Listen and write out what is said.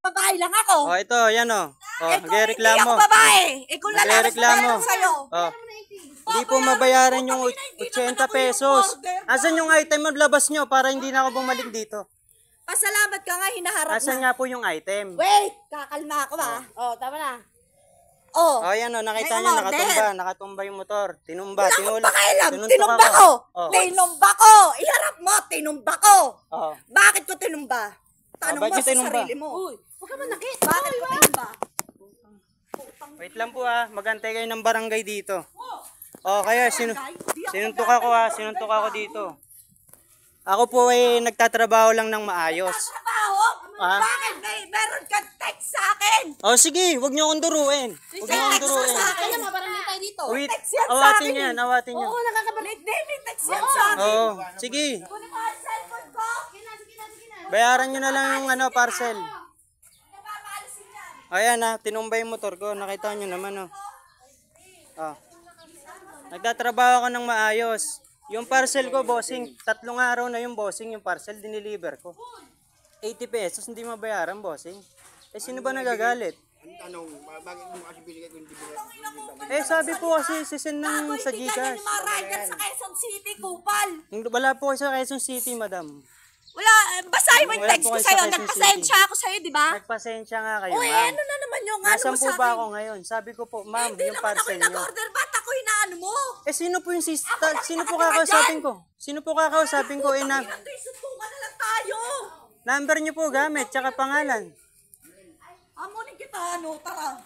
babae lang ako. Oh, ito, yan oh. Oh, Hindi nagreklamo. ako babae. Ikaw lalaki Nagrereklamo. sa'yo. Oh. Hindi po mabayaran yung 80 pesos. Asan yung item mo? Labas nyo para hindi na ako bumalik dito. Pasalamat ka nga, hinaharap Asan na. nga po yung item? Wait, kakalma ako ba? Oh, tama na. Oh. Oh, yan oh, nakita May nyo, umorder. nakatumba yung motor. Tinumba, Wala akong tinulak. pakialam. Tinuntok Tinumba ako. ko. Oh. Tinumba ko. Iharap mo, tinumba ko. Oh. Bakit ko tinumba? Tanong bakit mo sa tinumba? sarili mo. Uy, huwag ka manakit. Bakit ko tinumba? Wait lang po ah, magantay kayo ng barangay dito. Oh, kaya sinuntok ako ah, sinuntok ako dito. Ako po ay nagtatrabaho lang ng maayos. Trabaho? Ah? Bakit meron kang text sa akin? Oh, sige, wag niyo akong duruin. Wag niyo akong Text duruin. sa akin. Kaya mabarangay tayo dito. Wait, Text yan sa awatin akin niyo yan, eh. awatin niyo. Oo, nakakabalik. David, text yan sa akin. Oh, sige. Kunin mo ang cellphone ko. Bayaran niyo na lang yung ano, parcel. Napapaalisin yan. Ayan ah, tinumbay yung motor ko. Nakita niyo naman oh. Oh. Nagtatrabaho ako ng maayos. Yung parcel ko, bossing, 3 araw na yung bossing, yung parcel, diniliver ko. 80 pesos, hindi mabayaran, bossing. Eh, sino ba nagagalit? Ang tanong, bakit mo kasi binigay kung hindi binigay? Eh, sabi po kasi, sisend ng sa Hindi ganyan Gcash. yung mga rider sa Quezon City, Kupal. Wala po kayo sa Quezon City, madam. Wala, basahin mo yung Wala text po ko kayo sa sa'yo. Quezon Nagpasensya ako sa'yo, di ba? Nagpasensya nga kayo, Uy, ma'am. ano na naman yung ano Nasaan mo po sa ba akin? ako ngayon? Sabi ko po, ma'am, Hindi yung naman ako parcel nyo. nag-order. Ba't ako inaano mo? Eh, sino po yung lang sino po nakatira kakausapin dyan. ko? Sino po kakausapin ko? Eh, Suntukan na lang tayo. number nyo po gamit, tsaka pangalan. Amunin kita, ano, tara.